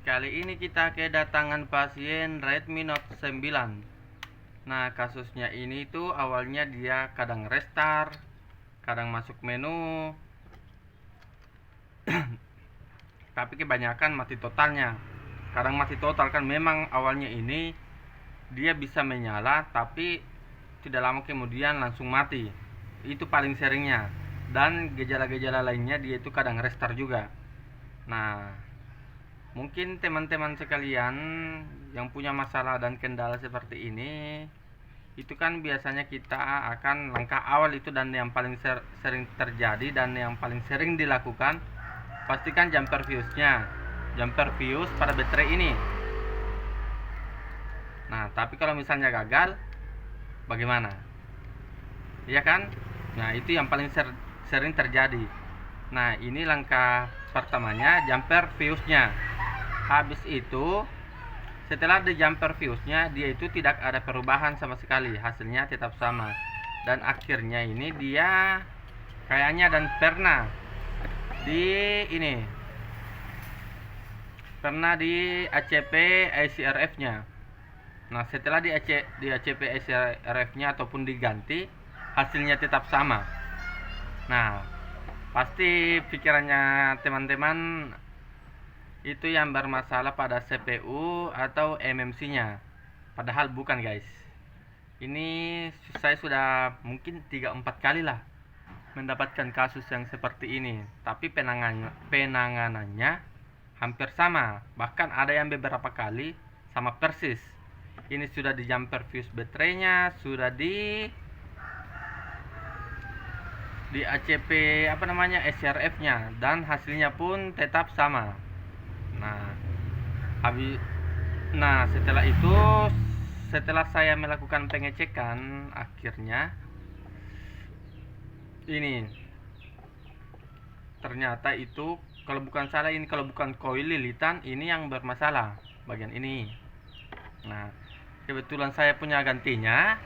Kali ini kita kedatangan pasien Redmi Note 9. Nah, kasusnya ini tuh awalnya dia kadang restart, kadang masuk menu, tapi kebanyakan mati totalnya. Kadang mati total kan, memang awalnya ini dia bisa menyala, tapi tidak lama kemudian langsung mati. Itu paling seringnya. Dan gejala-gejala lainnya dia itu kadang restart juga. Nah, mungkin teman-teman sekalian yang punya masalah dan kendala seperti ini, itu kan biasanya kita akan langkah awal itu, dan yang paling sering terjadi dan yang paling sering dilakukan, pastikan jumper fuse pada baterai ini. Nah, tapi kalau misalnya gagal, bagaimana? Iya kan? Nah, itu yang paling sering terjadi. Nah, ini langkah pertamanya, jumper fuse-nya. Habis itu, setelah di jumper fuse-nya, dia itu tidak ada perubahan sama sekali, hasilnya tetap sama. Dan akhirnya ini dia kayaknya dan pernah di ACP ICRF-nya. Nah, setelah di ACP ICRF-nya ataupun diganti, hasilnya tetap sama. Nah, pasti pikirannya teman-teman itu yang bermasalah pada CPU atau MMC-nya. Padahal bukan, guys. Ini saya sudah mungkin 3-4 kali lah mendapatkan kasus yang seperti ini. Tapi penanganannya hampir sama. Bahkan ada yang beberapa kali sama persis. Ini sudah di jumper fuse baterainya, sudah di ACP SRF-nya, dan hasilnya pun tetap sama. Nah, setelah saya melakukan pengecekan, akhirnya ini ternyata itu kalau bukan koil lilitan ini yang bermasalah bagian ini. Nah, kebetulan saya punya gantinya,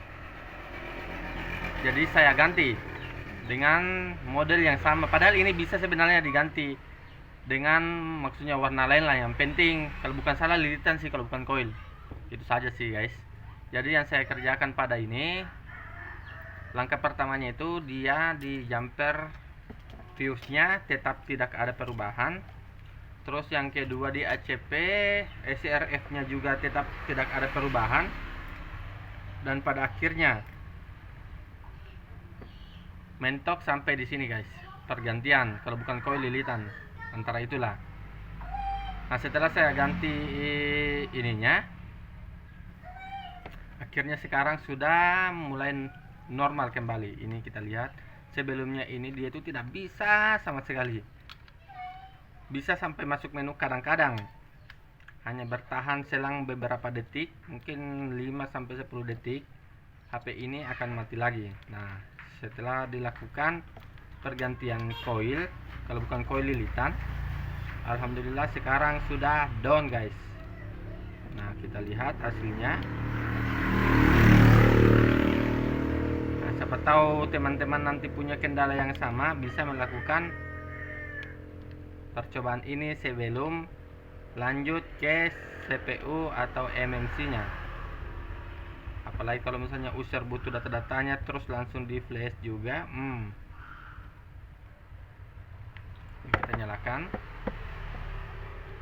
jadi saya ganti dengan model yang sama. Padahal ini bisa sebenarnya diganti dengan maksudnya warna lain lah, yang penting kalau bukan salah lilitan sih, kalau bukan koil. Itu saja sih, guys. Jadi yang saya kerjakan pada ini, langkah pertamanya itu dia di jumper fuse-nya tetap tidak ada perubahan. Terus yang kedua di ACP SRF-nya juga tetap tidak ada perubahan. Dan pada akhirnya mentok sampai di sini, guys. Pergantian kalau bukan koil lilitan, antara itulah. Nah, setelah saya ganti ininya, akhirnya sekarang sudah mulai normal kembali. Ini kita lihat, sebelumnya ini dia itu tidak bisa sama sekali. Bisa sampai masuk menu kadang-kadang. Hanya bertahan selang beberapa detik, mungkin 5-10 detik, HP ini akan mati lagi. Nah, setelah dilakukan pergantian koil, kalau bukan koil lilitan, alhamdulillah sekarang sudah down, guys. Nah, kita lihat hasilnya. Nah, siapa tahu teman-teman nanti punya kendala yang sama, bisa melakukan percobaan ini sebelum lanjut ke CPU atau MMC-nya. Apalagi kalau misalnya user butuh data-datanya terus langsung di flash juga. Kita nyalakan.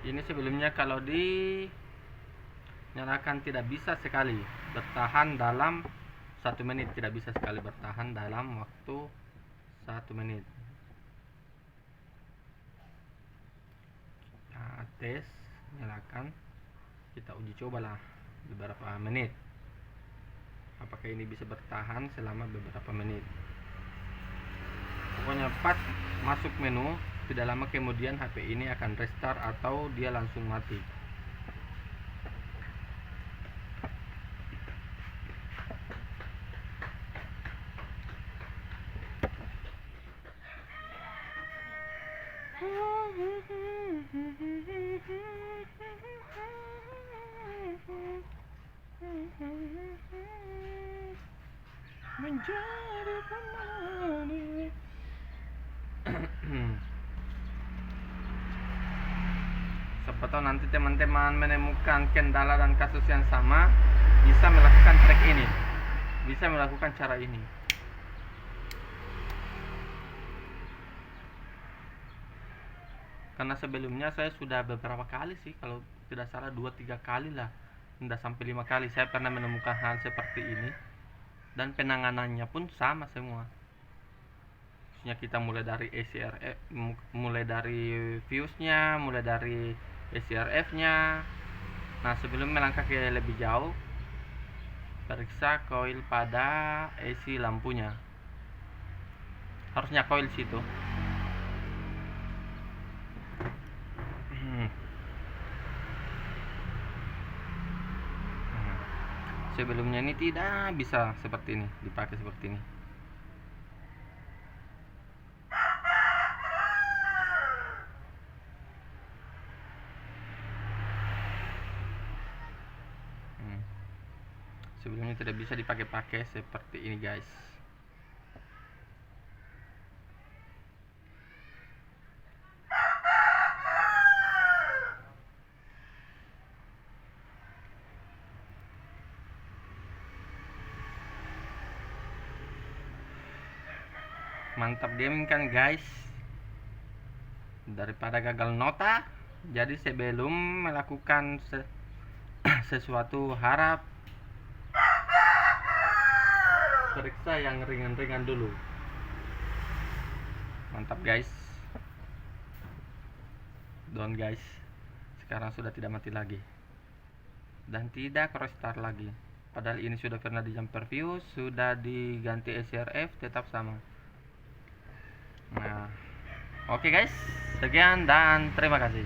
Ini sebelumnya kalau dinyalakan tidak bisa sekali bertahan dalam 1 menit, tidak bisa sekali bertahan dalam waktu 1 menit. Nah, tes, nyalakan, kita uji cobalah beberapa menit, apakah ini bisa bertahan selama beberapa menit. Pokoknya pas masuk menu, tidak lama kemudian HP ini akan restart atau dia langsung mati. Menjadi pemani. Siapa siapa tahu nanti teman-teman menemukan kendala dan kasus yang sama, bisa melakukan trik ini, bisa melakukan cara ini. Karena sebelumnya saya sudah beberapa kali sih, kalau tidak salah 2-3 kali lah, tidak sampai 5 kali saya pernah menemukan hal seperti ini, dan penanganannya pun sama semua. Maksudnya kita mulai dari ACRF, mulai dari fuse-nya, mulai dari ACRF-nya. Nah, sebelum melangkah ke lebih jauh, periksa koil pada AC lampunya. Harusnya koil situ. Sebelumnya ini tidak bisa seperti ini, dipakai seperti ini. Sebelumnya tidak bisa dipakai-pakai seperti ini, guys. Mantap gaming kan, guys? Daripada gagal nota, jadi sebelum melakukan sesuatu harap periksa yang ringan-ringan dulu. Mantap, guys. Down, guys. Sekarang sudah tidak mati lagi dan tidak restart lagi. Padahal ini sudah pernah di jumper fuse, sudah diganti ACRF, tetap sama. Nah, oke guys, sekian dan terima kasih.